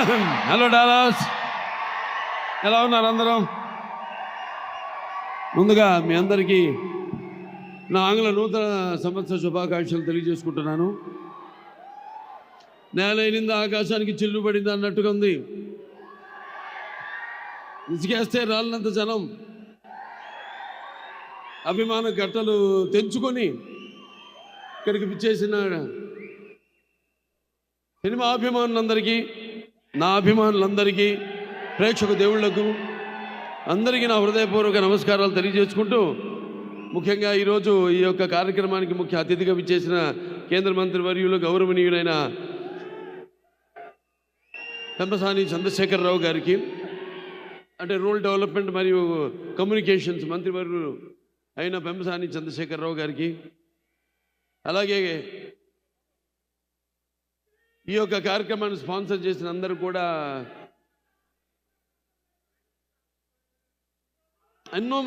Hello Dallas, ఎలా ఉన్నారు అందరం? ముందుగా మీ అందరికీ నా ఆంగ్ల నూతన సంవత్సర శుభాకాంక్షలు తెలియజేసుకుంటున్నాను. నేలైనింది ఆకాశానికి చిల్లు పడింది అన్నట్టుగా ఉంది. ఇసుకేస్తే రాలినంత జనం అభిమాన గట్టలు తెంచుకొని ఇక్కడికి పిచ్చేసిన సినిమా అభిమానులందరికీ, నా అభిమానులందరికీ, ప్రేక్షక దేవుళ్లకు అందరికీ నా హృదయపూర్వక నమస్కారాలు తెలియజేసుకుంటూ, ముఖ్యంగా ఈరోజు ఈ యొక్క కార్యక్రమానికి ముఖ్య అతిథిగా విచ్చేసిన కేంద్ర మంత్రి వర్యులు గౌరవనీయులైన పెంపసాని చంద్రశేఖరరావు గారికి, అంటే రూరల్ డెవలప్మెంట్ మరియు కమ్యూనికేషన్స్ మంత్రివర్యులు అయిన పెంపసాని చంద్రశేఖరరావు గారికి, అలాగే ఈ యొక్క కార్యక్రమాన్ని స్పాన్సర్ చేసిన అందరూ కూడా ఎన్నో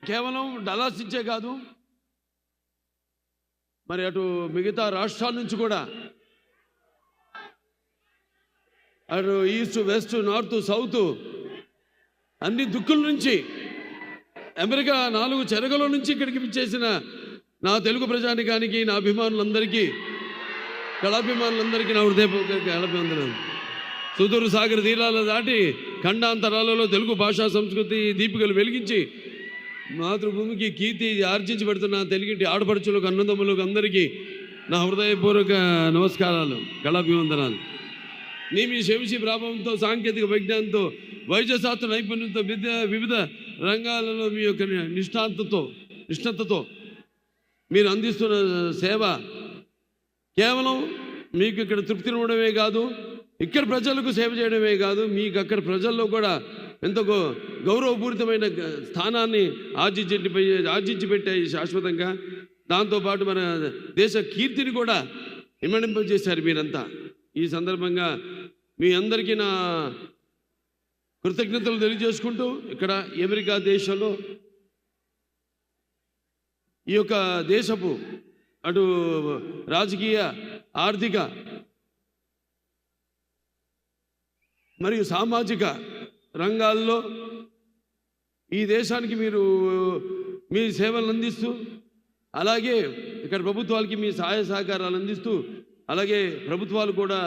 కేవలం డలాస్ ఇచ్చే కాదు, మరి అటు మిగతా రాష్ట్రాల నుంచి కూడా, అటు ఈస్ట్ వెస్ట్ నార్త్ సౌత్ అన్ని దిక్కుల నుంచి, అమెరికా 4 చెరగల నుంచి ఇక్కడికి విచ్చేసిన నా తెలుగు ప్రజానికానికి, నా అభిమానులందరికీ, కళాభిమానులందరికీ నా హృదయపూర్వక కళాభివందనాలు. సుదూర సాగర తీరాలు దాటి ఖండాంతరాలలో తెలుగు భాషా సంస్కృతి దీపికలు వెలిగించి మాతృభూమికి కీర్తి ఆర్జించి పెడుతున్న తెలుగింటి ఆడపడుచులకు, అన్నదమ్ములకు అందరికీ నా హృదయపూర్వక నమస్కారాలు, కళాభివందనాలు. మీ శంసి ప్రభావంతో, సాంకేతిక విజ్ఞానంతో, వైద్యశాస్త్ర నైపుణ్యంతో, వివిధ రంగాలలో మీ యొక్క నిష్ణాతతో మీరు అందిస్తున్న సేవ కేవలం మీకు ఇక్కడ తృప్తినివ్వడమే కాదు, ఇక్కడ ప్రజలకు సేవ చేయడమే కాదు, మీకు అక్కడ ప్రజల్లో కూడా ఎంతో గౌరవపూరితమైన స్థానాన్ని ఆర్జించి పెట్టాయి శాశ్వతంగా. దాంతోపాటు మన దేశ కీర్తిని కూడా ఇమ్మడింపజేశారు మీరంతా. ఈ సందర్భంగా మీ అందరికీ నా కృతజ్ఞతలు తెలియజేసుకుంటూ, ఇక్కడ అమెరికా దేశంలో ఈ యొక్క దేశపు అటు రాజకీయ, ఆర్థిక మరియు సామాజిక రంగాల్లో ఈ దేశానికి మీరు మీ సేవలను అందిస్తూ, అలాగే ఇక్కడ ప్రభుత్వాలకి మీ సహాయ సహకారాలు అందిస్తూ, అలాగే ప్రభుత్వాలు కూడా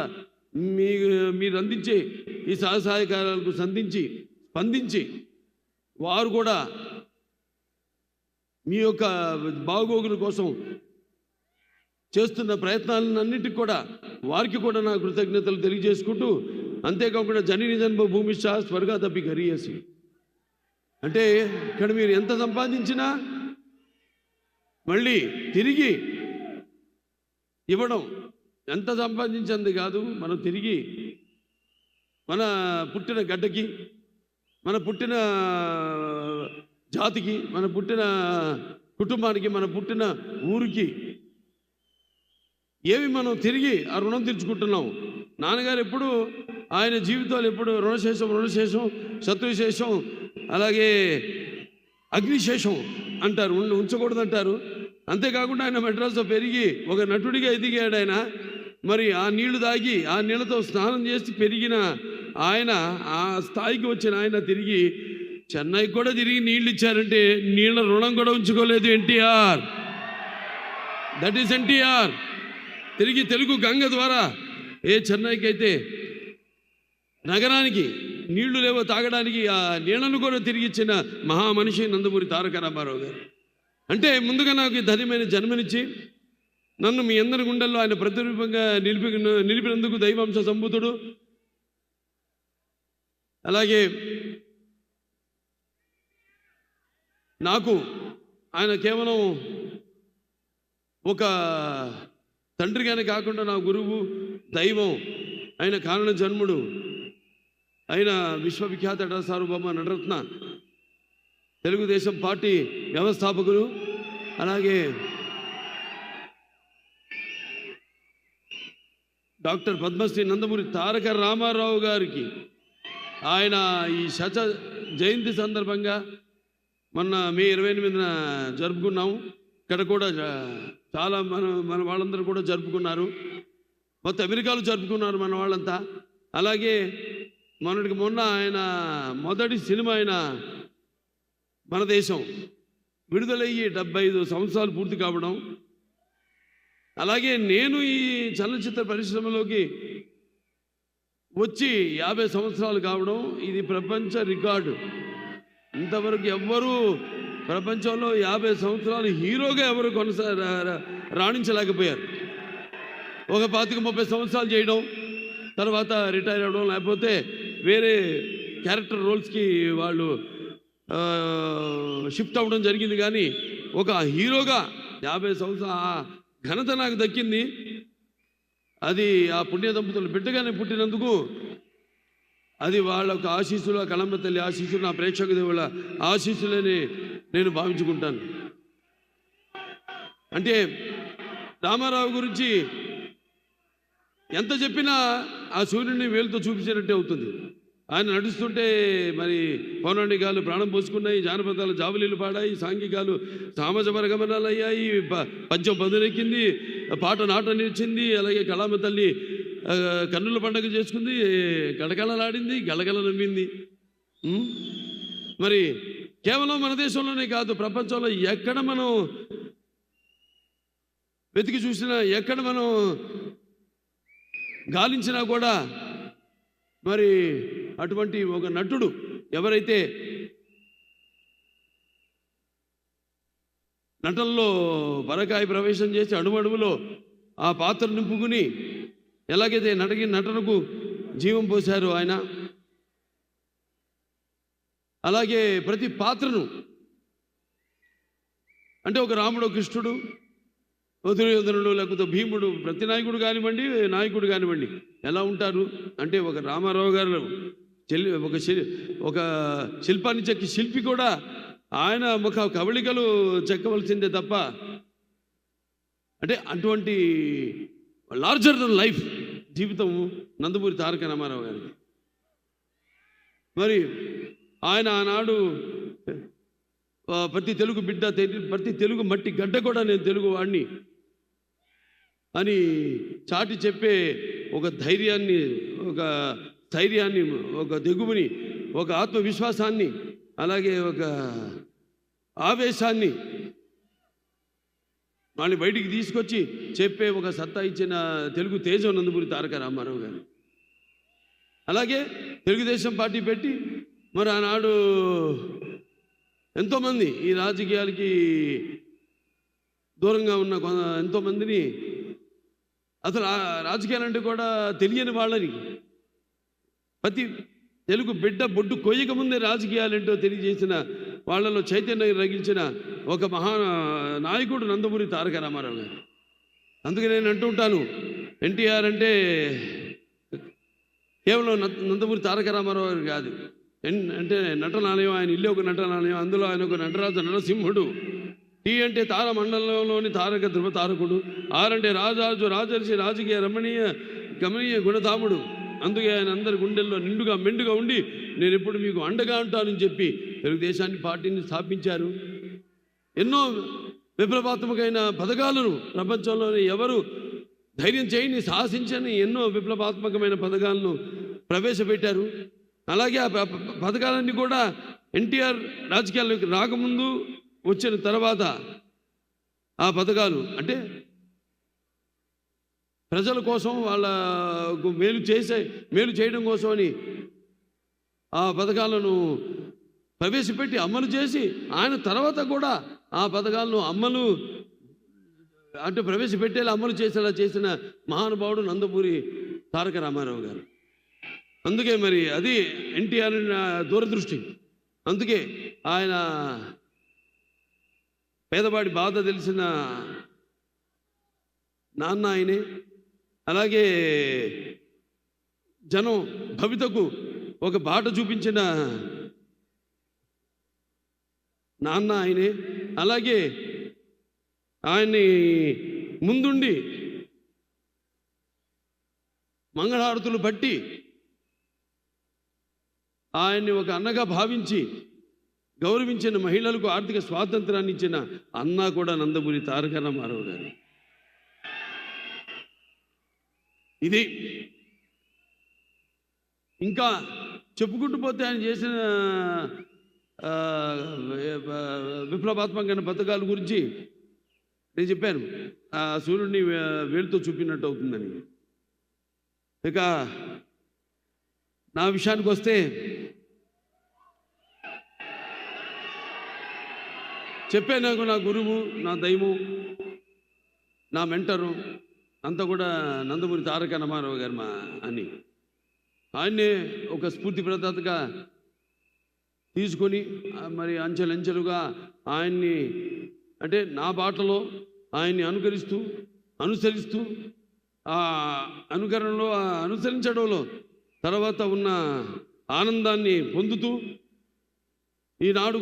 మీరు అందించే ఈ సహాయ సహకారాలకు స్పందించి వారు కూడా మీ యొక్క బాగోగుల కోసం చేస్తున్న ప్రయత్నాలన్నిటికీ కూడా వారికి కూడా నా కృతజ్ఞతలు తెలియజేసుకుంటూ, అంతేకాకుండా జనని జన్మ భూమిష్ట స్వర్గాదపి గరీయసి, అంటే ఇక్కడ మీరు ఎంత సంపాదించినా మళ్ళీ తిరిగి ఇవ్వడం, ఎంత సంపాదించింది కాదు, మనం తిరిగి మన పుట్టిన గడ్డకి, మన పుట్టిన జాతికి, మన పుట్టిన కుటుంబానికి, మన పుట్టిన ఊరికి ఏవి మనం తిరిగి ఆ రుణం తీర్చుకుంటున్నాం. నాన్నగారు ఎప్పుడు ఆయన జీవితాలు ఎప్పుడు రుణశేషం శత్రుశేషం అలాగే అగ్నిశేషం అంటారు, ఉంచకూడదంటారు. అంతేకాకుండా ఆయన మెడ్రాస్లో పెరిగి ఒక నటుడిగా ఎదిగాడు ఆయన. మరి ఆ నీళ్లు తాగి ఆ నీళ్ళతో స్నానం చేసి పెరిగిన ఆయన, ఆ స్థాయికి వచ్చిన ఆయన తిరిగి చెన్నైకి కూడా తిరిగి నీళ్ళు ఇచ్చారంటే నీళ్ళ రుణం కూడా ఉంచుకోలేదు ఎన్టీఆర్. That is NTR. తిరిగి తెలుగు గంగ ద్వారా చెన్నైకి అయితే నగరానికి నీళ్లు లేవో తాగడానికి ఆ నీళ్లను కూడా తిరిగి ఇచ్చిన మహామనిషి నందమూరి తారక రామారావు గారు. అంటే ముందుగా నాకు ధన్యమైన జన్మనిచ్చి నన్ను మీ అందరి గుండెల్లో ఆయన ప్రతిరూపంగా నిలిపినందుకు దైవాంశ సంభూతుడు. అలాగే నాకు ఆయన కేవలం ఒక తండ్రిగానే కాకుండా నా గురువు, దైవం, ఆయన కారణ జన్ముడు, ఆయన విశ్వవిఖ్యాత నట సార్వభౌమ నటరత్న, తెలుగుదేశం పార్టీ వ్యవస్థాపకులు, అలాగే డాక్టర్ పద్మశ్రీ నందమూరి తారక రామారావు గారికి ఆయన ఈ శత జయంతి సందర్భంగా మొన్న మే 28న జరుపుకున్నాము. ఇక్కడ కూడా చాలా మన వాళ్ళందరూ కూడా జరుపుకున్నారు. మొత్తం అమెరికాలో జరుపుకున్నారు మన వాళ్ళంతా. అలాగే మొన్నటికి మొన్న ఆయన మొదటి సినిమా అయిన మన దేశం విడుదలయ్యి 75 సంవత్సరాలు పూర్తి కావడం, అలాగే నేను ఈ చలనచిత్ర పరిశ్రమలోకి వచ్చి 50 సంవత్సరాలు కావడం, ఇది ప్రపంచ రికార్డు. ఇంతవరకు ఎవ్వరూ ప్రపంచంలో 50 సంవత్సరాలు హీరోగా ఎవరు రాణించలేకపోయారు. ఒక 25-30 సంవత్సరాలు చేయడం, తర్వాత రిటైర్ అవ్వడం, లేకపోతే వేరే క్యారెక్టర్ రోల్స్కి వాళ్ళు షిఫ్ట్ అవ్వడం జరిగింది. కానీ ఒక హీరోగా 50 సంవత్సరాల ఘనత నాకు దక్కింది. అది ఆ పుణ్య దంపతులు బిడ్డగానే పుట్టినందుకు అది వాళ్ళ ఒక ఆశీస్సులు, ఆ కళమ్మ తల్లి ఆశీస్సులు, నా ప్రేక్షక దేవుళ్ళ ఆశీస్సులని నేను భావించుకుంటాను. అంటే రామారావు గురించి ఎంత చెప్పినా ఆ సూర్యుడిని వేలుతో చూపించినట్టే అవుతుంది. ఆయన నడుస్తుంటే మరి పౌరాణికాలు ప్రాణం పోసుకున్నాయి, జానపదాలు జాబులీలు పాడాయి, సాంఘికాలు సామాజిక గమనాలు అయ్యాయి, పద్యం పదునెక్కింది, పాట నాట నిలిచింది. అలాగే కళామ తల్లి కన్నుల పండుగ చేసుకుంది, కళకళలాడింది, గలగల నవ్వింది. మరి కేవలం మన దేశంలోనే కాదు, ప్రపంచంలో ఎక్కడ మనం వెతికి చూసినా, ఎక్కడ మనం గాలించినా కూడా మరి అటువంటి ఒక నటుడు ఎవరైతే నటనలో పరకాయ ప్రవేశం చేసి అడుమడుగులో ఆ పాత్ర నింపుకుని ఎలాగైతే నటనకు జీవం పోశారు ఆయన, అలాగే ప్రతి పాత్రను, అంటే ఒక రాముడు, కృష్ణుడు, దుర్యోధనుడు, లేకపోతే భీముడు, ప్రతి నాయకుడు కానివ్వండి, నాయకుడు కానివ్వండి ఎలా ఉంటారు అంటే, ఒక రామారావు గారు ఒక శిల్పాన్ని చెక్కి శిల్పి కూడా ఆయన ముఖ కవళికలు చెక్కవలసిందే తప్ప, అంటే అటువంటి లార్జర్ దెన్ లైఫ్ జీవితం నందమూరి తారక రామారావు గారికి. మరి ఆయన ఆనాడు ప్రతి తెలుగు బిడ్డ, ప్రతి తెలుగు మట్టి గడ్డ కూడా నేను తెలుగు వాడిని అని చాటి చెప్పే ఒక ధైర్యాన్ని, ఒక స్థైర్యాన్ని, ఒక దిగువుని, ఒక ఆత్మవిశ్వాసాన్ని, అలాగే ఒక ఆవేశాన్ని వాళ్ళని బయటికి తీసుకొచ్చి చెప్పే ఒక సత్తా ఇచ్చిన తెలుగు తేజం నందమూరి తారక రామారావు గారు. అలాగే తెలుగుదేశం పార్టీ పెట్టి మరి ఆనాడు ఎంతోమంది ఈ రాజకీయాలకి దూరంగా ఉన్న ఎంతోమందిని, అసలు రాజకీయాలంటే కూడా తెలియని వాళ్ళని, ప్రతి తెలుగు బిడ్డ బొడ్డు కొయ్యక ముందే రాజకీయాలేంటో తెలియజేసిన వాళ్ళలో చైతన్యం రగిల్చిన ఒక నాయకుడు నందమూరి తారక రామారావు గారు. అందుకే నేను అంటుంటాను, ఎన్టీఆర్ అంటే కేవలం నందమూరి తారక రామారావు గారు కాదు, అంటే నటనాలయం, ఆయన ఇల్లు ఒక నటనాలయం, అందులో ఆయన ఒక నటరాజు నరసింహుడు. టీ అంటే తార మండలంలోని తారక ధ్రువ తారకుడు. ఆరంటే రాజాజు రాజర్షి రాజకీయ రమణీయ గమనీయ గుణధాముడు. అందుకే ఆయన అందరి గుండెల్లో నిండుగా మెండుగా ఉండి నేను ఎప్పుడు మీకు అండగా ఉంటానని చెప్పి తెలుగుదేశాన్ని పార్టీని స్థాపించారు. ఎన్నో విప్లవాత్మకమైన పథకాలను ప్రపంచంలోని ఎవరు ధైర్యం చేయని, సాహసించని ఎన్నో విప్లవాత్మకమైన పథకాలను ప్రవేశపెట్టారు. అలాగే ఆ పథకాలన్నీ కూడా ఎన్టీఆర్ రాజకీయాల్లోకి రాకముందు, వచ్చిన తర్వాత ఆ పథకాలు అంటే ప్రజల కోసం, వాళ్ళకు మేలు చేయడం కోసమని ఆ పథకాలను ప్రవేశపెట్టి అమలు చేసి, ఆయన తర్వాత కూడా ఆ పథకాలను ప్రవేశపెట్టేలా అమలు చేసేలా చేసిన మహానుభావుడు నందమూరి తారక రామారావు గారు. అందుకే మరి అది ఎన్టీఆర్ దూరదృష్టి. అందుకే ఆయన పేదవాడి బాధ తెలిసిన నాన్న ఆయనే. అలాగే జనం భవితకు ఒక బాట చూపించిన నాన్న ఆయనే. అలాగే ఆయన్ని ముందుండి మంగళహారతులు పట్టి ఆయన్ని ఒక అన్నగా భావించి గౌరవించిన, మహిళలకు ఆర్థిక స్వాతంత్రాన్ని ఇచ్చిన అన్న కూడా నందమూరి తారక రామారావు గారు. ఇది ఇంకా చెప్పుకుంటూ పోతే ఆయన చేసిన విప్లవాత్మకమైన పథకాల గురించి నేను చెప్పాను. ఆ సూర్యుడిని వేలుతో చూపినట్టు అవుతుందని. ఇక నా విషయానికి వస్తే చెప్పాను, నాకు నా గురువు, నా దైవం, నా మెంటరు అంతా కూడా నందమూరి తారక రామారావు గారు అని ఆయన్నే ఒక స్ఫూర్తి ప్రదాతగా తీసుకొని మరి అంచెలంచెలుగా ఆయన్ని అంటే నా బాటలో ఆయన్ని అనుసరిస్తూ ఆ అనుకరణలో అనుసరించడంలో తర్వాత ఉన్న ఆనందాన్ని పొందుతూ ఈనాడు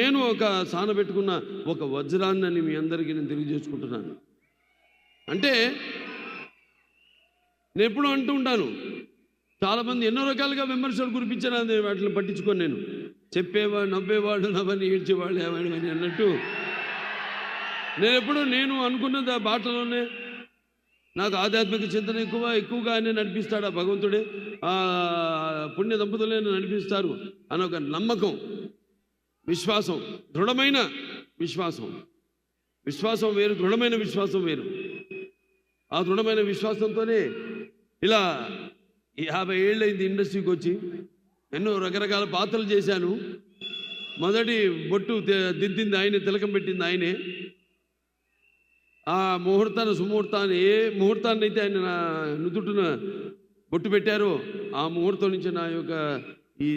నేను ఒక సానబెట్టుకున్న ఒక వజ్రాన్ని మీ అందరికీ నేను తెలియజేసుకుంటున్నాను. అంటే నేను ఎప్పుడూ అంటూ ఉంటాను, చాలామంది ఎన్నో రకాలుగా విమర్శలు కురిపించారు, వాటిని పట్టించుకొని నేను చెప్పేవాడు నవ్వేవాడు నవ్వని ఏడ్చేవాళ్ళు ఏమని అన్నట్టు నేను అనుకున్నది ఆ బాటలోనే నాకు ఆధ్యాత్మిక చింతన ఎక్కువగా ఆయన నడిపిస్తాడు ఆ భగవంతుడే, ఆ పుణ్య దంపతులే నడిపిస్తారు అని ఒక నమ్మకం, విశ్వాసం, దృఢమైన విశ్వాసం వేరు, దృఢమైన విశ్వాసం వేరు. ఆ దృఢమైన విశ్వాసంతోనే ఇలా 50 ఏళ్ళైంది ఇండస్ట్రీకి వచ్చి ఎన్నో రకరకాల పాత్రలు చేశాను. మొదటి బొట్టు దిద్దింది ఆయనే, తిలకం పెట్టింది ఆయనే. ఆ సుముహూర్తాన్ని ఏ ముహూర్తాన్ని అయితే ఆయన నా నుదుటిన బొట్టు పెట్టారో ఆ ముహూర్తం నుంచి నా యొక్క ఈ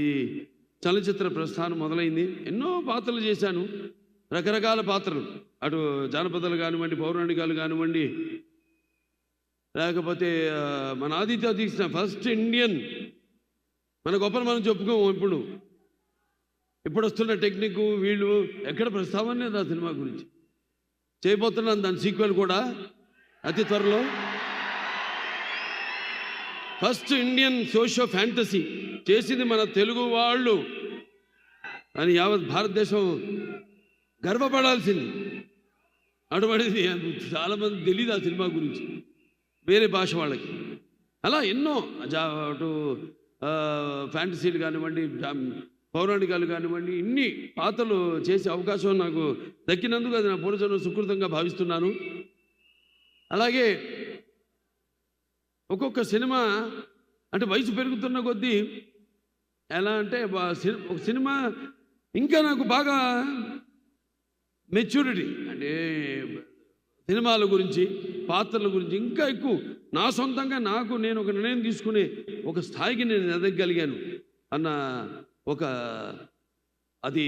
చలనచిత్ర ప్రస్థానం మొదలైంది. ఎన్నో పాత్రలు చేశాను, రకరకాల పాత్రలు, అటు జానపదాలు కానివ్వండి, పౌరాణికాలు కానివ్వండి, లేకపోతే మన ఆదిత్య తీసిన ఫస్ట్ ఇండియన్, మన గొప్పలు మనం చెప్పుకోము. ఇప్పుడు వస్తున్న టెక్నిక్ వీళ్ళు ఎక్కడ ప్రస్తావన లేదు ఆ సినిమా గురించి. చేయబోతున్నాను దాని సీక్వెల్ కూడా అతి త్వరలో. ఫస్ట్ ఇండియన్ సోషియో ఫ్యాంటసీ చేసింది మన తెలుగు వాళ్ళు అని యావత్ భారతదేశం గర్వపడాల్సింది. అటువంటిది చాలామంది తెలియదు ఆ సినిమా గురించి, వేరే భాష వాళ్ళకి. అలా ఎన్నో అటు ఫ్యాంటసీలు కానివ్వండి, పౌరాణికాలు కానివ్వండి, ఇన్ని పాత్రలు చేసే అవకాశం నాకు దక్కినందుకు అది నా పూర్వజన్మ సుకృతంగా భావిస్తున్నాను. అలాగే ఒక్కొక్క సినిమా అంటే వయసు పెరుగుతున్న కొద్దీ ఎలా అంటే ఒక సినిమా ఇంకా నాకు బాగా మెచ్యూరిటీ అంటే సినిమాల గురించి, పాత్రల గురించి ఇంకా ఎక్కువ నా సొంతంగా నేను ఒక నిర్ణయం తీసుకునే ఒక స్థాయికి నేను ఎదగగలిగాను అన్న అది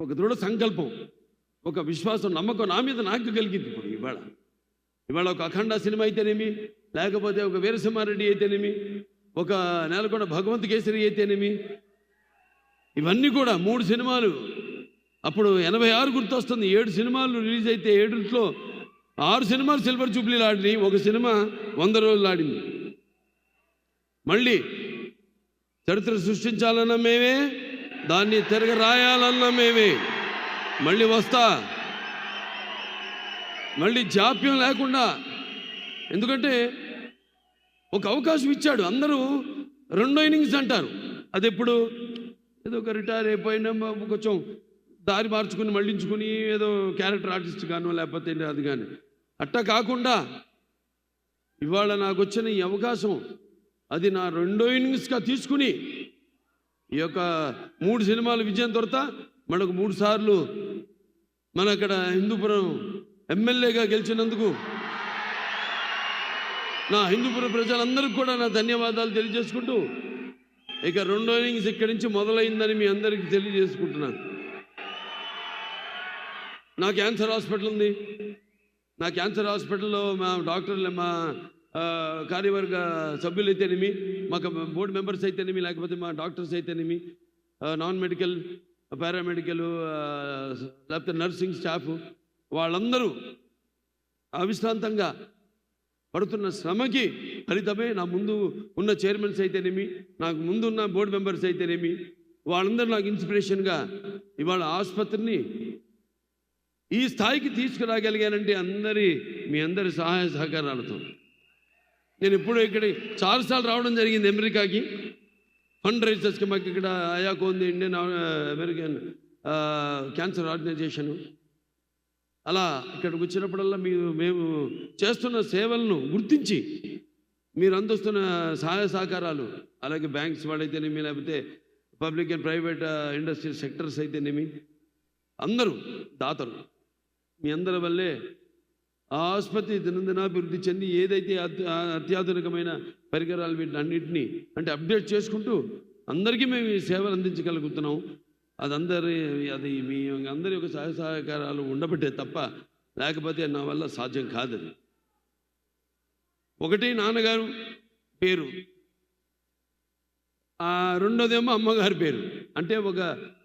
ఒక దృఢ సంకల్పం, ఒక విశ్వాసం, నమ్మకం నా మీద నాకు కలిగింది. ఇప్పుడు ఇవాళ ఒక అఖండ సినిమా అయితేనేమి, లేకపోతే ఒక వీరసింహారెడ్డి అయితేనేమి, ఒక నేలకొండ భగవంత్ కేసరి అయితేనేమి, ఇవన్నీ కూడా 3 సినిమాలు. అప్పుడు 86 గుర్తొస్తుంది. 7 సినిమాలు రిలీజ్ అయితే 7లో 6 సినిమాలు సిల్వర్ జూబ్లీలు ఆడినాయి, ఒక సినిమా 100 రోజులు ఆడింది. మళ్ళీ చరిత్ర సృష్టించాలన్నా మేమే, దాన్ని తిరగ రాయాలన్నా మేమే. మళ్ళీ వస్తా, మళ్ళీ జాప్యం లేకుండా. ఎందుకంటే ఒక అవకాశం ఇచ్చాడు. అందరూ 2వ ఇన్నింగ్స్ అంటారు, అది ఎప్పుడు ఏదో ఒక రిటైర్ అయిపోయినా కొంచెం దారి మార్చుకుని మళ్ళించుకుని ఏదో క్యారెక్టర్ ఆర్టిస్ట్ గానో లేకపోతే అది కానీ అట్టా కాకుండా ఇవాళ నాకు వచ్చిన ఈ అవకాశం అది నా 2వ ఇన్నింగ్స్గా తీసుకుని ఈ యొక్క 3 సినిమాలు విజయం తర్వాత మనకు 3 సార్లు మన అక్కడ హిందూపురం ఎమ్మెల్యేగా గెలిచినందుకు నా హిందూపురం ప్రజలందరికీ కూడా నా ధన్యవాదాలు తెలియజేసుకుంటూ ఇక 2వ ఇన్నింగ్స్ ఇక్కడి నుంచి మొదలైందని మీ అందరికీ తెలియజేసుకుంటున్నాను. నా క్యాన్సర్ హాస్పిటల్ ఉంది. నా క్యాన్సర్ హాస్పిటల్లో మా డాక్టర్లు, మా కార్యవర్గ సభ్యులు అయితేనేమి, మాకు బోర్డు మెంబర్స్ అయితేనేమి, లేకపోతే మా డాక్టర్స్ అయితేనేమి, నాన్ మెడికల్, పారామెడికల్, లేకపోతే నర్సింగ్ స్టాఫ్, వాళ్ళందరూ అవిశ్రాంతంగా పడుతున్న శ్రమకి ఫలితమే నా ముందు ఉన్న చైర్మన్స్ అయితేనేమి, నాకు ముందు ఉన్న బోర్డు మెంబర్స్ అయితేనేమి, వాళ్ళందరూ నాకు ఇన్స్పిరేషన్గా ఇవాళ ఆసుపత్రిని ఈ స్థాయికి తీసుకురాగలిగానంటే మీ అందరి సహాయ సహకారాలతో. నేను ఇప్పుడు ఇక్కడ చాలాసార్లు రావడం జరిగింది అమెరికాకి. ఫండ్ రైజర్స్కి మాకు ఇక్కడ అయాకో ఉంది, ఇండియన్ అమెరికన్ క్యాన్సర్ ఆర్గనైజేషను. అలా ఇక్కడికి వచ్చినప్పుడల్లా మేము చేస్తున్న సేవలను గుర్తించి మీరు అందిస్తున్న సహాయ సహకారాలు, అలాగే బ్యాంక్స్ వాళ్ళైతేనేమి, లేకపోతే public and private industrial sectors అయితేనేమి, అందరూ దాతలు, మీ అందరి వల్లే ఆ ఆసుపత్రి దినదినాభివృద్ధి చెంది ఏదైతే అత్యాధునికమైన పరికరాలు వీటిని అన్నింటినీ అంటే అప్డేట్ చేసుకుంటూ అందరికీ మేము ఈ సేవలు అందించగలుగుతున్నాం. అది మీ అందరి యొక్క సహాయ సహకారాలు ఉండబట్టే తప్ప లేకపోతే నా వల్ల సాధ్యం కాదని. ఒకటి నాన్నగారు పేరు, రెండోదేమో అమ్మగారి పేరు. అంటే ఒక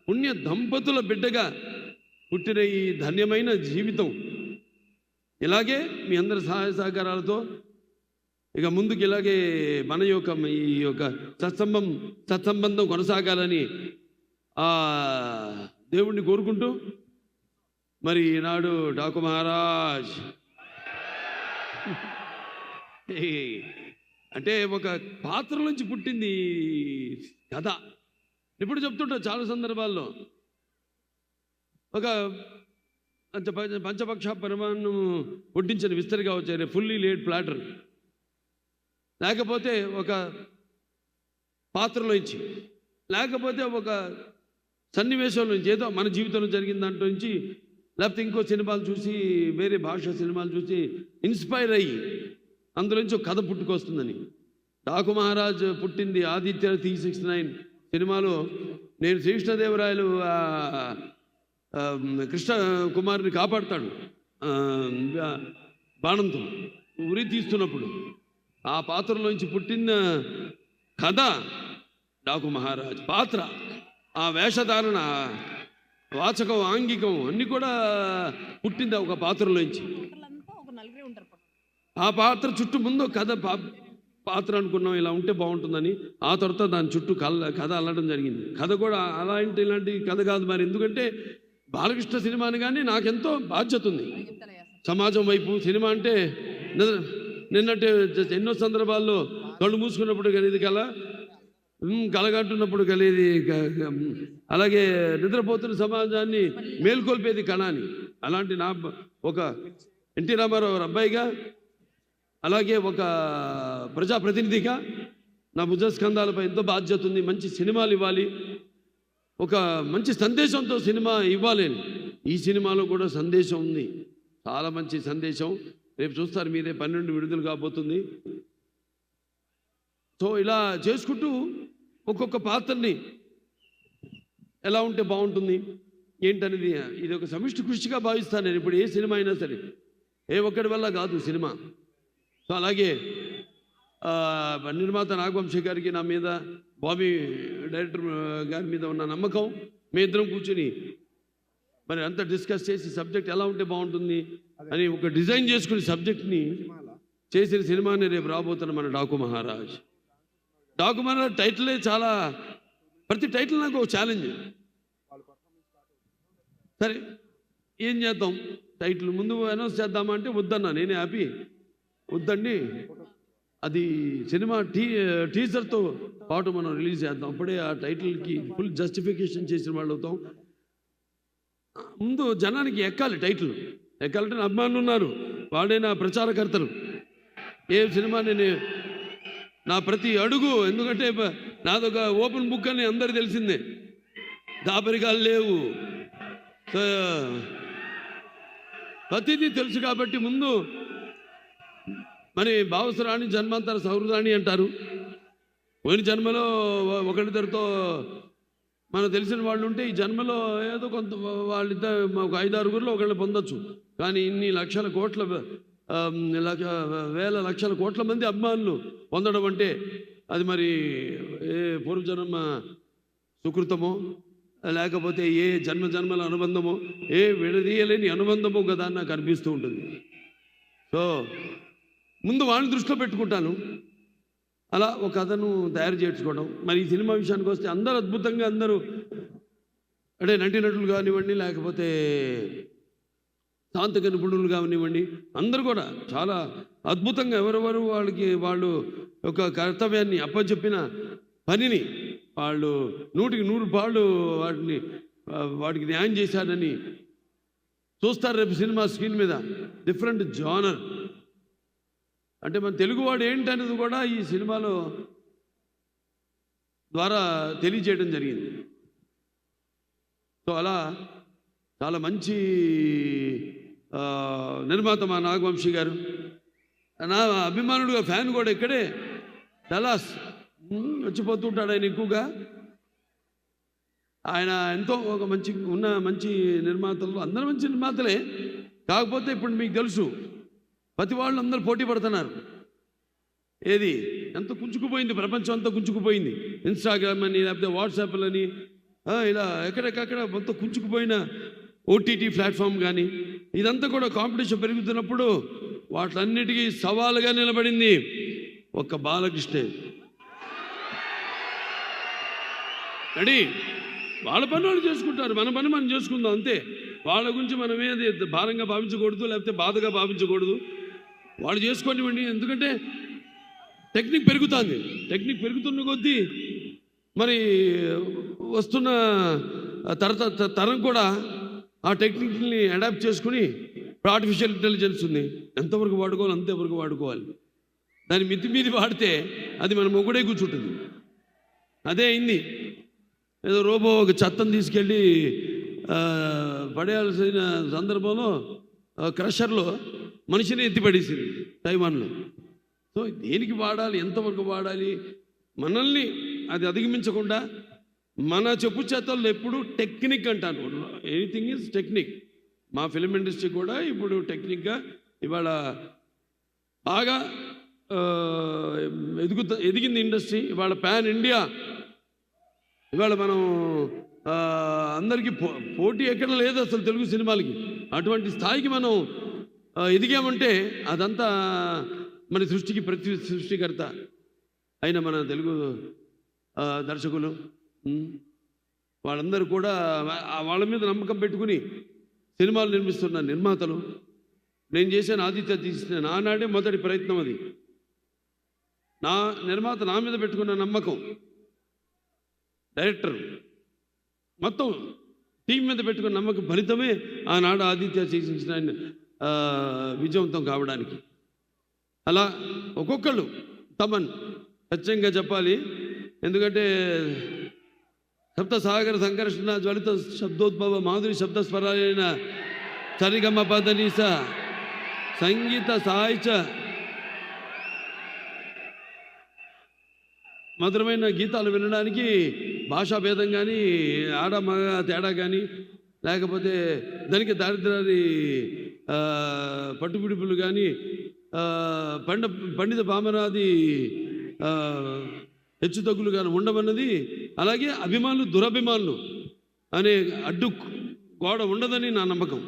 పుణ్య దంపతుల బిడ్డగా పుట్టిన ఈ ధన్యమైన జీవితం ఇలాగే మీ అందరి సహాయ సహకారాలతో ఇక ముందుకు ఇలాగే మన యొక్క ఈ యొక్క సత్సంబంధం కొనసాగాలని దేవుణ్ణి కోరుకుంటూ మరి ఈనాడు డాకు మహారాజ్ అంటే ఒక పాత్ర నుంచి పుట్టింది కథ. ఇప్పుడు చెప్తుంటా చాలా సందర్భాల్లో ఒక పంచపక్ష పరిమాణం వడ్డించిన విస్తరి కావచ్చు, ఫుల్లీ లేడ్ ప్లాటర్, లేకపోతే ఒక పాత్రలో ఇచ్చి, లేకపోతే ఒక సన్నివేశంలో నుంచి ఏదో మన జీవితంలో జరిగిన దాంట్లో నుంచి, లేకపోతే ఇంకో సినిమాలు చూసి వేరే భాష సినిమాలు చూసి ఇన్స్పైర్ అయ్యి అందులోంచి ఒక కథ పుట్టుకొస్తుందని. డాకు మహారాజ్ పుట్టింది ఆదిత్య 369 సినిమాలో. నేను శ్రీకృష్ణదేవరాయలు కృష్ణ కుమారుని కాపాడుతాడు బాణంతో ఉరి తీస్తున్నప్పుడు, ఆ పాత్రలోంచి పుట్టిన కథ డాకు మహారాజ్ పాత్ర. ఆ వేషధారణ, వాచకం, ఆంగికం అన్నీ కూడా పుట్టింది ఒక పాత్రలోంచి. ఆ పాత్ర చుట్టూ ముందు కథ పాత్ర అనుకున్నాం ఇలా ఉంటే బాగుంటుందని, ఆ తర్వాత దాని చుట్టూ కథ అల్లడం జరిగింది. కథ కూడా ఇలాంటి కథ కాదు మరి, ఎందుకంటే బాలకృష్ణ సినిమాని కానీ నాకెంతో బాధ్యత ఉంది సమాజం వైపు. సినిమా అంటే నిన్నట్టే ఎన్నో సందర్భాల్లో కళ్ళు మూసుకున్నప్పుడు కలిగేది కళ, కలగంటున్నప్పుడు కలిగేది, అలాగే నిద్రపోతున్న సమాజాన్ని మేల్కొల్పేది కళ అని. అలాంటి నా ఒక ఎన్టీ రామారావు అబ్బాయిగా, అలాగే ఒక ప్రజాప్రతినిధిగా నా భుజస్కంధాలపై ఎంతో బాధ్యత ఉంది. మంచి సినిమాలు ఇవ్వాలి, ఒక మంచి సందేశంతో సినిమా ఇవ్వాలి అని. ఈ సినిమాలో కూడా సందేశం ఉంది, చాలా మంచి సందేశం. రేపు చూస్తారు మీరే, 12 విడుదల కాబోతుంది. సో ఇలా చేసుకుంటూ ఒక్కొక్క పాత్రని ఎలా ఉంటే బాగుంటుంది ఏంటనేది ఇది ఒక సమిష్టి కృషిగా భావిస్తాను నేను. ఇప్పుడు ఏ సినిమా అయినా సరే ఏ ఒక్కడి వల్ల కాదు సినిమా. సో అలాగే నిర్మాత నాగవంశీ గారికి నా మీద, బాబీ డైరెక్టర్ గారి మీద ఉన్న నమ్మకం, మీ ఇద్దరం కూర్చుని మరి అంతా డిస్కస్ చేసి సబ్జెక్ట్ ఎలా ఉంటే బాగుంటుంది అని ఒక డిజైన్ చేసుకుని సబ్జెక్ట్ని చేసిన సినిమాని రేపు రాబోతున్న మన డాకు మహారాజ్. డాకు మహారాజ్ టైటిలే చాలా, ప్రతి టైటిల్ నాకు ఒక ఛాలెంజ్. సరే ఏం చేద్దాం, టైటిల్ ముందు అనౌన్స్ చేద్దామంటే వద్దన్నా, నేనే హ్యాపీ వద్దండి, అది సినిమా టీజర్తో పాటు మనం రిలీజ్ చేద్దాం, అప్పుడే ఆ టైటిల్కి ఫుల్ జస్టిఫికేషన్ చేసిన వాళ్ళు అవుతాం. ముందు జనానికి ఎక్కాలి, టైటిల్ ఎక్కాలంటే నా అభిమానులు ఉన్నారు, వాడే నా ప్రచారకర్తలు. ఏ సినిమా నేను నా ప్రతి అడుగు, ఎందుకంటే నాదొక ఓపెన్ బుక్ అని అందరు తెలిసిందే, దాపరికాలు లేవు, ప్రతిదీ తెలుసు. కాబట్టి ముందు మరి భావసురాణి జన్మాంతర సౌహృదాన్ని అంటారు. పోయిన జన్మలో ఒకరిద్దరితో మనకు తెలిసిన వాళ్ళు ఉంటే ఈ జన్మలో ఏదో కొంత వాళ్ళిద్దరు ఒక 5-6 ఒకళ్ళు పొందొచ్చు. కానీ ఇన్ని లక్షల కోట్ల వేల లక్షల కోట్ల మంది అభిమానులు పొందడం అంటే అది మరి ఏ పూర్వజన్మ సుకృతమో, లేకపోతే ఏ జన్మల అనుబంధమో, ఏ విడదీయలేని అనుబంధమో కదా అని నాకు అనిపిస్తూ ఉంటుంది. సో ముందు వాడిని దృష్టిలో పెట్టుకుంటాను, అలా ఒక కథను తయారు చేసుకోవడం. మరి ఈ సినిమా విషయానికి వస్తే అందరూ అద్భుతంగా, అందరూ అంటే నటీనటులు కానివ్వండి, లేకపోతే తాంత్రిక నిపుణులు కానివ్వండి, అందరూ కూడా చాలా అద్భుతంగా ఎవరెవరు వాళ్ళు ఒక కర్తవ్యాన్ని అప్పచెప్పిన పనిని వాళ్ళు 100% పాళ్ళు వాటికి న్యాయం చేశారని చూస్తారు రేపు సినిమా స్క్రీన్ మీద. డిఫరెంట్ జానర్ అంటే మన తెలుగువాడు ఏంటనేది కూడా ఈ సినిమాలో ద్వారా తెలియజేయడం జరిగింది. సో అలా చాలా మంచి నిర్మాత మా నాగవంశీ గారు. నా అభిమానుడుగా ఫ్యాన్ కూడా ఇక్కడే డలాస్ వచ్చిపోతుంటాడు ఆయన ఎక్కువగా. ఆయన ఎంతో ఒక మంచి నిర్మాతలు, అందరూ మంచి నిర్మాతలే. కాకపోతే ఇప్పుడు మీకు తెలుసు ప్రతి వాళ్ళు అందరూ పోటీ పడుతున్నారు. ఏది ఎంత కుంచుకుపోయింది, ప్రపంచం అంతా కుంచుకుపోయింది. ఇన్స్టాగ్రామ్ అని, లేకపోతే వాట్సాప్లని, ఇలా ఎక్కడెక్కడ మొత్తం కుంచుకుపోయిన ఓటీటీ ప్లాట్ఫామ్ కానీ, ఇదంతా కూడా కాంపిటీషన్ పెరుగుతున్నప్పుడు వాటిలన్నిటికీ సవాలుగా నిలబడింది ఒక్క బాలకృష్ణ. రెడీ, వాళ్ళ పని వాళ్ళు చేసుకుంటారు, మన పని మనం చేసుకుందాం అంతే. వాళ్ళ గురించి మనం ఏది భారంగా భావించకూడదు, లేకపోతే బాధగా భావించకూడదు. వాళ్ళు చేసుకోనివ్వండి. ఎందుకంటే టెక్నిక్ పెరుగుతుంది. టెక్నిక్ పెరుగుతున్న కొద్దీ మరి వస్తున్న తరం కూడా ఆ టెక్నిక్ని అడాప్ట్ చేసుకుని, ఇప్పుడు ఆర్టిఫిషియల్ ఇంటెలిజెన్స్ ఉంది, ఎంతవరకు వాడుకోవాలి అంతవరకు వాడుకోవాలి. దాన్ని మితిమీరి వాడితే అది మన మొగుడే కూర్చుంటుంది. అదే అయింది. ఏదో రోబో ఒక చెత్తను తీసుకెళ్ళి పడేయాల్సిన సందర్భంలో క్రషర్లో మనిషిని ఎత్తిపడేసింది తైవాన్లో. సో దేనికి వాడాలి, ఎంతవరకు వాడాలి, మనల్ని అది అధిగమించకుండా మన చెప్పు చేతల్లో ఎప్పుడు టెక్నిక్ అంటాను. Anything is technique. మా ఫిలిం ఇండస్ట్రీ కూడా ఇప్పుడు టెక్నిక్గా ఇవాళ బాగా ఎదిగింది ఇండస్ట్రీ. ఇవాళ పాన్ ఇండియా. ఇవాళ మనం అందరికీ పోటీ ఎక్కడ లేదు అసలు తెలుగు సినిమాలకి. అటువంటి స్థాయికి మనం ఎదిగామంటే అదంతా మన సృష్టికి సృష్టికర్త అయిన మన తెలుగు దర్శకులు, వాళ్ళందరూ కూడా వాళ్ళ మీద నమ్మకం పెట్టుకుని సినిమాలు నిర్మిస్తున్న నిర్మాతలు. నేను చేశాను ఆదిత్య తీసిన నానాడే మొదటి ప్రయత్నం అది. నా నిర్మాత నా మీద పెట్టుకున్న నమ్మకం, డైరెక్టర్ మొత్తం టీం మీద పెట్టుకున్న నమ్మకం ఫలితమే ఆనాడు ఆదిత్య చేసిన విజయవంతం కావడానికి. అలా ఒక్కొక్కళ్ళు తమన్ ఖచ్చితంగా చెప్పాలి. ఎందుకంటే సప్త సాగర సంకర్షణ జ్వలిత శబ్దోద్భవ మాధురి శబ్దస్వరాలైన సరిగమ పదనీస సంగీత సాహిత్య మధురమైన గీతాలు వినడానికి భాషా భేదం కానీ, ఆడ మగ తేడా కానీ, లేకపోతే దానికి దారిద్రాది పట్టుపిడుపులు కానీ, పండిత పామరాది హెచ్చు తగ్గులు కానీ ఉండమన్నది. అలాగే అభిమానులు దురభిమానులు అనే అడ్డు గోడ ఉండదని నా నమ్మకం.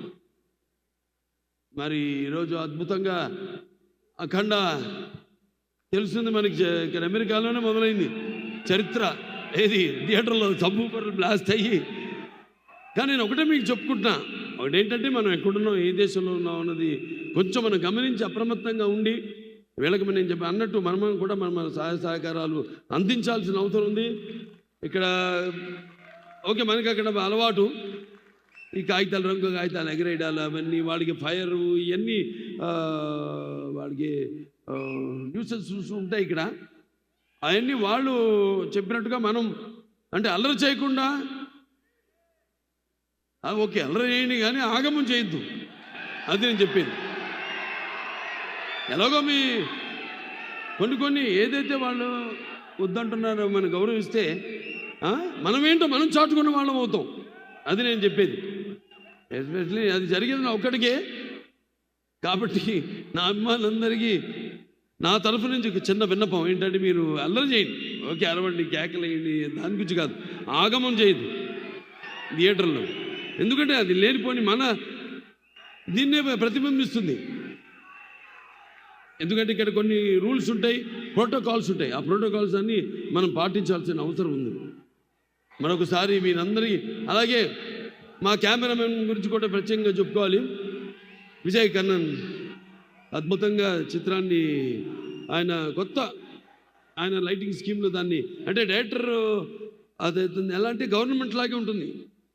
మరి ఈరోజు అద్భుతంగా అఖండ తెలుస్తుంది మనకి. ఇక్కడ అమెరికాలోనే మొదలైంది చరిత్ర. ఏది థియేటర్లో సబ్బూపర్లు బ్లాస్ట్ అయ్యి. కానీ నేను ఒకటే మీకు చెప్పుకుంటున్నా, ఒకటేంటంటే మనం ఎక్కడున్నాం, ఏ దేశంలో ఉన్నాం అన్నది కొంచెం మనం గమనించి అప్రమత్తంగా ఉండి వీళ్ళకి నేను చెప్పి అన్నట్టు మనం కూడా మన సహాయ సహకారాలు అందించాల్సిన అవసరం ఉంది. ఇక్కడ ఓకే, మనకి అక్కడ అలవాటు ఈ కాగితాలు, రంగు కాగితాలు ఎగరేయడాలు, అవన్నీ వాళ్ళకి ఫైరు, ఇవన్నీ వాళ్ళకి న్యూసెన్స్ ఉంటాయి ఇక్కడ. అవన్నీ వాళ్ళు చెప్పినట్టుగా మనం అంటే అల్లరి చేయకుండా, ఓకే అల్లరి చేయండి కానీ ఆగమం చేయొద్దు. అది నేను చెప్పేది. ఎలాగో మీ కొన్ని ఏదైతే వాళ్ళు వద్దంటున్నారో మనం గౌరవిస్తే మనమేంటో మనం చాటుకున్న వాళ్ళం అవుతాం. అది నేను చెప్పేది. ఎస్పెషలీ అది జరిగేది నా ఒక్కడికే. కాబట్టి నా అభిమానులందరికీ నా తరఫు నుంచి ఒక చిన్న విన్నపం ఏంటంటే, మీరు అల్లరి చేయండి, ఓకే అరవండి, కేకలేయండి, దాని గురించి కాదు, ఆగమం చేయదు థియేటర్లో. ఎందుకంటే అది లేనిపోని మన దీన్నే ప్రతిబింబిస్తుంది. ఎందుకంటే ఇక్కడ కొన్ని రూల్స్ ఉంటాయి, ప్రోటోకాల్స్ ఉంటాయి. ఆ ప్రోటోకాల్స్ అన్నీ మనం పాటించాల్సిన అవసరం ఉంది. మరొకసారి మీరందరికీ, అలాగే మా కెమెరామెన్ గురించి కూడా ప్రత్యేకంగా చెప్పుకోవాలి. విజయ్ కన్నన్ అద్భుతంగా చిత్రాన్ని ఆయన లైటింగ్ స్కీమ్లో దాన్ని, అంటే డైరెక్టర్ అది ఎలా అంటే గవర్నమెంట్ లాగే ఉంటుంది.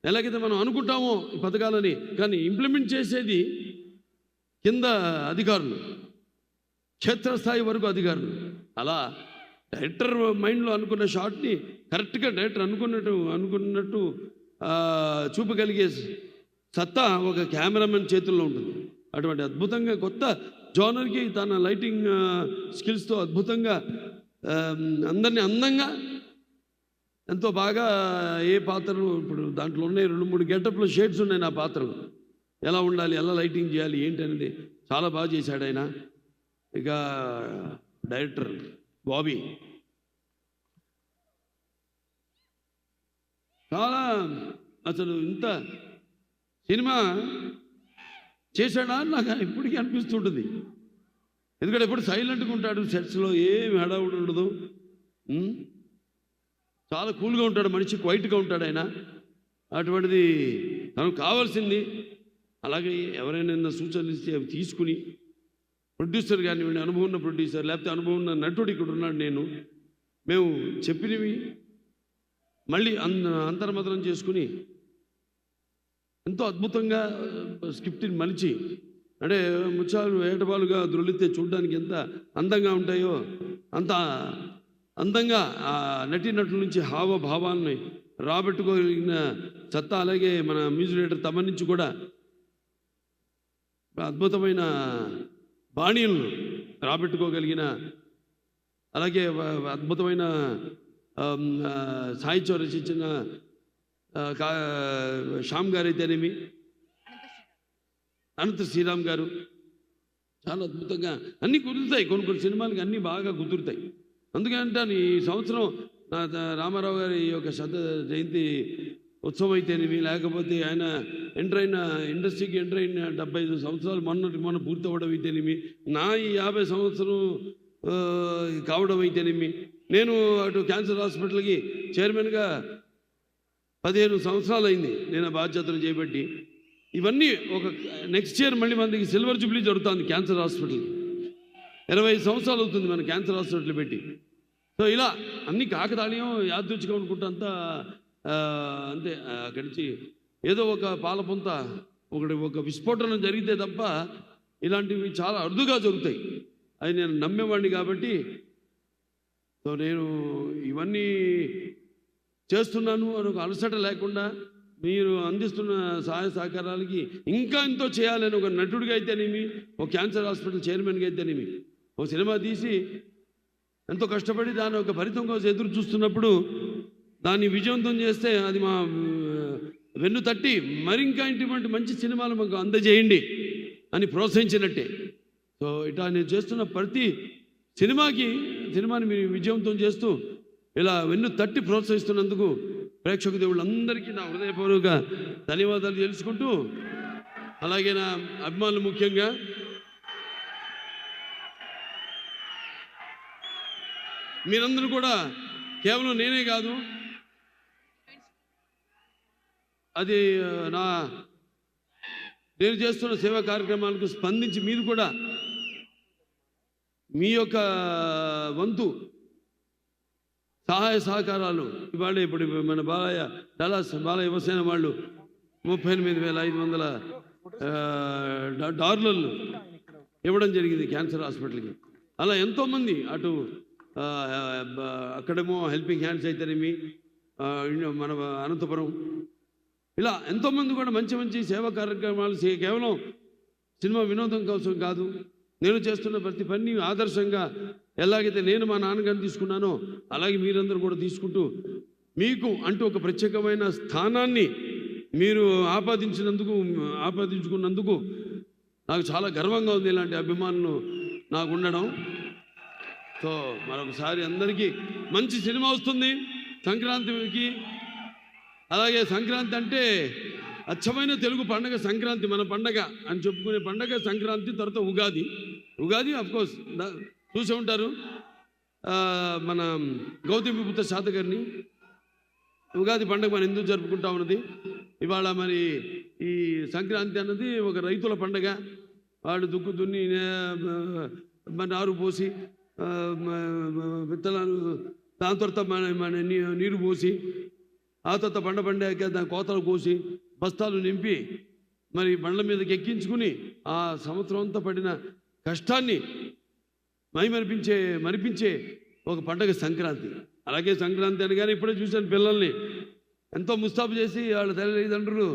ఎలాగైతే మనం అనుకుంటామో ఈ పథకాలని, కానీ ఇంప్లిమెంట్ చేసేది కింద అధికారులు, క్షేత్రస్థాయి వరకు అధికారులు. అలా డైరెక్టర్ మైండ్లో అనుకున్న షాట్ని కరెక్ట్గా డైరెక్టర్ అనుకున్నట్టు చూపగలిగే సత్తా ఒక కెమెరామెన్ చేతుల్లో ఉంటుంది. అటువంటి అద్భుతంగా కొత్త జోనర్కి తన లైటింగ్ స్కిల్స్తో అద్భుతంగా అందరినీ అందంగా ఎంతో బాగా ఏ పాత్రలు ఇప్పుడు దాంట్లో ఉన్నాయి 2-3 గెటప్లో షేడ్స్ ఉన్నాయి నా పాత్రలు. ఎలా ఉండాలి, ఎలా లైటింగ్ చేయాలి ఏంటి అనేది చాలా బాగా చేశాడు ఆయన. ఇక డైరెక్టర్ బాబీ చాలా అసలు ఇంత సినిమా చేశాడా నాకు ఇప్పటికీ అనిపిస్తుంటుంది. ఎందుకంటే ఎప్పుడు సైలెంట్గా ఉంటాడు, సెట్స్లో ఏమి హడావుడి ఉండదు, చాలా కూల్గా ఉంటాడు మనిషి, క్వైట్గా ఉంటాడు ఆయన. అటువంటిది తనకు కావాల్సింది. అలాగే ఎవరైనా సూచనలు ఇస్తే అవి తీసుకుని ప్రొడ్యూసర్ కానివ్వండి, అనుభవం ఉన్న ప్రొడ్యూసర్ లేకపోతే అనుభవం ఉన్న నటుడు ఇక్కడ ఉన్నాడు, మేము చెప్పినవి మళ్ళీ అంతర్మతనం చేసుకుని ఎంతో అద్భుతంగా స్క్రిప్ట్ని మలిచి, అంటే ముత్యాలు ఏటపాలుగా దొరికితే చూడడానికి ఎంత అందంగా ఉంటాయో అంత అందంగా ఆ నటీనటుల నుంచి హావభావాలని రాబెట్టుకోగలిగిన సత్తా. అలాగే మన మ్యూజిక్ డైరెక్టర్ తమ నుంచి కూడా అద్భుతమైన బాణీలను రాబెట్టుకోగలిగిన, అలాగే అద్భుతమైన సాహిత్యం రచించిన శ్యామ్ గారు అయితేనేమి, అనంత శ్రీరామ్ గారు చాలా అద్భుతంగా అన్నీ కుదురుతాయి. కొన్ని సినిమాలకి అన్నీ బాగా కుదురుతాయి. అందుకంటే ఈ సంవత్సరం రామారావు గారి యొక్క జయంతి ఉత్సవం అయితేనేమి, లేకపోతే ఆయన ఇండస్ట్రీకి ఎంటర్ అయిన 75 సంవత్సరాలు మొన్న పూర్తి అవ్వడం అయితేనేమి, నా ఈ 50 సంవత్సరం కావడం అయితేనేమి, నేను అటు క్యాన్సర్ హాస్పిటల్కి చైర్మన్గా 15 సంవత్సరాలు అయింది నేను బాధ్యతలు చేపట్టి. ఇవన్నీ ఒక నెక్స్ట్ ఇయర్ మళ్ళీ మనకి సిల్వర్ జూబ్లీ జరుగుతుంది క్యాన్సర్ హాస్పిటల్కి. 25 సంవత్సరాలు అవుతుంది మన క్యాన్సర్ హాస్పిటల్ పెట్టి. సో ఇలా అన్ని కాకతాళీయం యాదృచ్ఛికం అనుకుంటా అంతా అంతే. అక్కడి నుంచి ఏదో ఒక పాలపొంత ఒక విస్ఫోటనం జరిగితే తప్ప ఇలాంటివి చాలా అరుదుగా జరుగుతాయి. అది నేను నమ్మేవాడిని కాబట్టి సో నేను ఇవన్నీ చేస్తున్నాను అని ఒక అలసట లేకుండా మీరు అందిస్తున్న సహాయ సహకారాలకి ఇంకా ఎంతో చేయాలని ఒక నటుడిగా అయితేనేమి, ఒక క్యాన్సర్ హాస్పిటల్ చైర్మన్గా అయితేనేమి, ఒక సినిమా తీసి ఎంతో కష్టపడి దాని ఒక ఫలితం కోసం ఎదురు చూస్తున్నప్పుడు దాన్ని విజయవంతం చేస్తే అది మా వెన్ను తట్టి మరింకా ఇటువంటి మంచి సినిమాలు మాకు అందజేయండి అని ప్రోత్సహించినట్టే. సో ఇట్లా నేను చేస్తున్న ప్రతి సినిమాని మీరు విజయవంతం చేస్తూ ఇలా వెన్ను తట్టి ప్రోత్సహిస్తున్నందుకు ప్రేక్షక దేవుళ్ళందరికీ నా హృదయపూర్వక ధన్యవాదాలు తెలుసుకుంటూ, అలాగే నా అభిమానులు ముఖ్యంగా మీరందరూ కూడా కేవలం నేనే కాదు, అది నేను చేస్తున్న సేవా కార్యక్రమాలకు స్పందించి మీరు కూడా మీ యొక్క వంతు సహాయ సహకారాలు ఇవాళ ఇప్పుడు మన బాల యువసేన వాళ్ళు $38,500 ఇవ్వడం జరిగింది క్యాన్సర్ హాస్పిటల్కి. అలా ఎంతోమంది అటు అక్కడేమో హెల్పింగ్ హ్యాండ్స్ అయితేనేమి, మన అనంతపురం, ఇలా ఎంతోమంది కూడా మంచి మంచి సేవా కార్యక్రమాలు కేవలం సినిమా వినోదం కోసం కాదు, నేను చేస్తున్న ప్రతి పని ఆదర్శంగా ఎలాగైతే నేను మా నాన్నగారిని తీసుకున్నానో అలాగే మీరందరూ కూడా తీసుకుంటూ మీకు అంటూ ఒక ప్రత్యేకమైన స్థానాన్ని మీరు ఆపాదించుకున్నందుకు నాకు చాలా గర్వంగా ఉంది. ఇలాంటి అభిమానులు నాకు ఉండడం. సో మరొకసారి అందరికీ మంచి సినిమా వస్తుంది సంక్రాంతికి. అలాగే సంక్రాంతి అంటే అచ్చమైన తెలుగు పండగ సంక్రాంతి, మన పండగ అని చెప్పుకునే పండగ సంక్రాంతి. తర్వాత ఉగాది అఫ్కోర్స్ చూసే ఉంటారు, మన గౌతమిపుత్ర శాతకర్ణి ఉగాది పండుగ మనం ఎందుకు జరుపుకుంటా ఉన్నది. ఇవాళ మరి ఈ సంక్రాంతి అన్నది ఒక రైతుల పండగ. వాళ్ళు దుక్కు దున్ని నారు పోసి విత్తనాలు, దాని తర్వాత మన నీరు పోసి ఆ తర్వాత బండాక దాని కోతలు కోసి బస్తాలు నింపి మరి బండ్ల మీదకి ఎక్కించుకుని ఆ సంవత్సరం అంతా పడిన కష్టాన్ని మరిపించే ఒక పండగ సంక్రాంతి. అలాగే సంక్రాంతి అనగానే ఇప్పుడే చూశాను పిల్లల్ని ఎంతో ముస్తాబు చేసి వాళ్ళ తల్లిదండ్రులు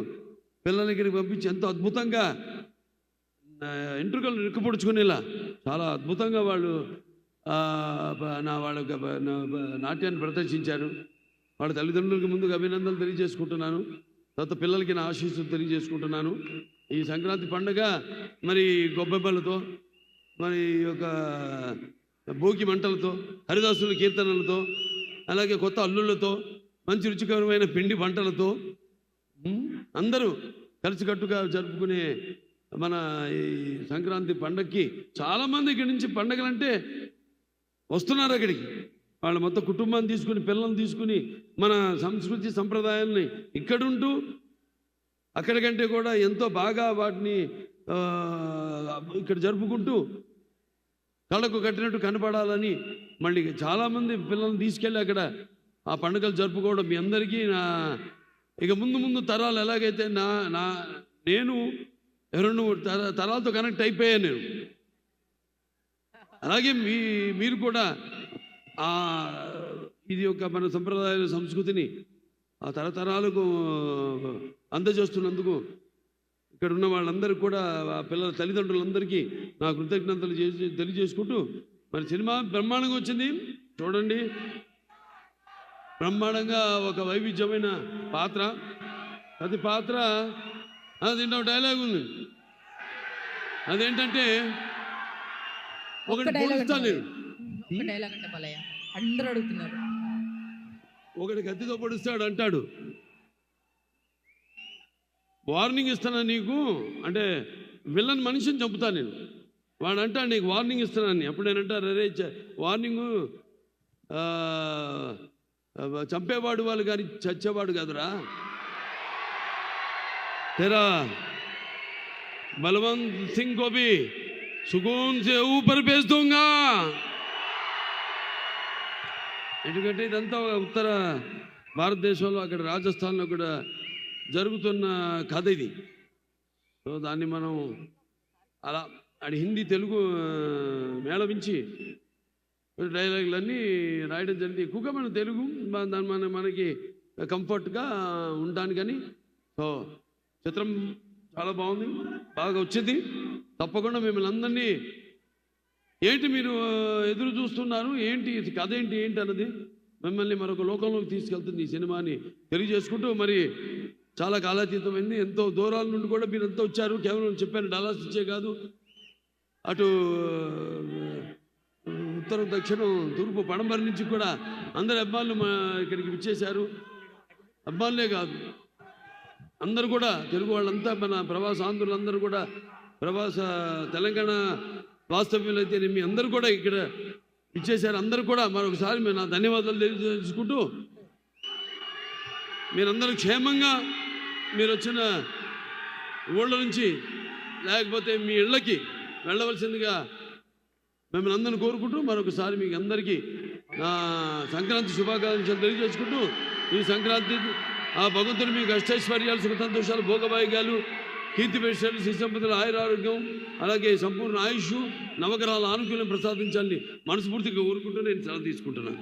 పిల్లలకి ఇక్కడికి పంపించి ఎంతో అద్భుతంగా ఎంట్రుకలు నిక్కుపొడుచుకునేలా చాలా అద్భుతంగా వాళ్ళు వాళ్ళ నాట్యాన్ని ప్రదర్శించారు. వాళ్ళ తల్లిదండ్రులకి ముందుగా అభినందనలు తెలియజేసుకుంటున్నాను. తర్వాత పిల్లలకి నా ఆశీస్సులు తెలియజేసుకుంటున్నాను. ఈ సంక్రాంతి పండుగ మరి గొబ్బెమ్మలతో మరి ఒక భోగి మంటలతో హరిదాసుల కీర్తనలతో అలాగే కొత్త అల్లుళ్ళతో మంచి రుచికరమైన పిండి వంటలతో అందరూ కలిసికట్టుగా జరుపుకునే మన ఈ సంక్రాంతి పండగకి చాలామంది ఇక్కడి నుంచి పండగలంటే వస్తున్నారు అక్కడికి. వాళ్ళు మొత్తం కుటుంబాన్ని తీసుకుని పిల్లల్ని తీసుకుని మన సంస్కృతి సంప్రదాయాల్ని ఇక్కడుంటూ అక్కడికంటే కూడా ఎంతో బాగా వాటిని ఇక్కడ జరుపుకుంటూ కళ్ళకు కట్టినట్టు కనపడాలని మళ్ళీ చాలామంది పిల్లల్ని తీసుకెళ్ళి అక్కడ ఆ పండుగలు జరుపుకోవడం మీ అందరికీ ఇక ముందు తరాలు ఎలాగైతే నేను 2-3 తరాలతో కనెక్ట్ అయిపోయాను నేను. అలాగే మీరు కూడా ఇది ఒక మన సంప్రదాయ సంస్కృతిని ఆ తరతరాలకు అందజేస్తున్నందుకు ఇక్కడ ఉన్న వాళ్ళందరికీ కూడా పిల్లల తల్లిదండ్రులందరికీ నా కృతజ్ఞతలు తెలియజేసుకుంటూ మరి సినిమా బ్రహ్మాండంగా వచ్చింది చూడండి. బ్రహ్మాండంగా ఒక వైవిధ్యమైన పాత్ర, ప్రతి పాత్ర దీంట్లో డైలాగ్ ఉంది. అదేంటంటే ఒకటి పొడుస్తాను నేను, అందరూ అడుగుతున్నారు. ఒకటి కత్తితో పొడుస్తాడు అంటాడు, వార్నింగ్ ఇస్తానా నీకు అంటే విలన్ మనిషిని చంపుతాను నేను. వాడు అంటాడు నీకు వార్నింగ్ ఇస్తున్నాను. అప్పుడు నేను అంటారు అరే వార్నింగు చంపేవాడు వాళ్ళు కానీ చచ్చేవాడు కాదురా. तेरा बलवंत सिंह को भी सुकून से ऊपर भेज दूंगा. ఎందుకంటే ఇదంతా ఉత్తర భారతదేశంలో అక్కడ రాజస్థాన్లో కూడా జరుగుతున్న కథ ఇది. సో దాన్ని మనం అలా హిందీ తెలుగు మేళవించి డైలాగులన్నీ రాయడం జరిగింది. ఎక్కువగా మన తెలుగు మనకి కంఫర్ట్గా ఉండడానికని. సో చిత్రం చాలా బాగుంది, బాగా వచ్చింది. తప్పకుండా మిమ్మల్ని అందరినీ ఏంటి మీరు ఎదురు చూస్తున్నారు, ఏంటి కథ ఏంటి అన్నది మిమ్మల్ని మరొక లోకంలోకి తీసుకెళ్తుంది ఈ సినిమాని తెలియజేసుకుంటూ. మరి చాలా కాలాతీతమైంది, ఎంతో దూరాల నుండి కూడా మీరు అంతా వచ్చారు. కేవలం చెప్పాను డల్లాస్ నుంచే కాదు, అటు ఉత్తరం దక్షిణం తూర్పు పడమర నుంచి కూడా అందరు అబ్బాయిలు ఇక్కడికి విచ్చేశారు. అబ్బాయిలే కాదు అందరూ కూడా తెలుగు వాళ్ళంతా మన ప్రవాస ఆంధ్రులందరూ కూడా ప్రవాస తెలంగాణ వాస్తవ్యులు అయితే మీ అందరూ కూడా ఇక్కడ ఇచ్చేశారు. అందరూ కూడా మరొకసారి నా ధన్యవాదాలు తెలియజేసుకుంటూ మీరందరూ క్షేమంగా మీరు వచ్చిన ఊళ్ళ నుంచి లేకపోతే మీ ఇళ్ళకి వెళ్ళవలసిందిగా మిమ్మల్ని అందరిని కోరుకుంటూ మరొకసారి మీకు అందరికీ నా సంక్రాంతి శుభాకాంక్షలు తెలియజేసుకుంటూ ఈ సంక్రాంతి ఆ భగవంతుడు మీకు అష్టైశ్వర్యాలు సుఖ సంతోషాలు భోగభాగ్యాలు కీర్తి ప్రతిష్టలు శ్రీసంపదల ఆయురారోగ్యం అలాగే సంపూర్ణ ఆయుష్ నవగ్రహాల ఆనుకూల్యం ప్రసాదించాలని మనస్ఫూర్తిగా కోరుకుంటూ నేను సెలవు తీసుకుంటున్నాను.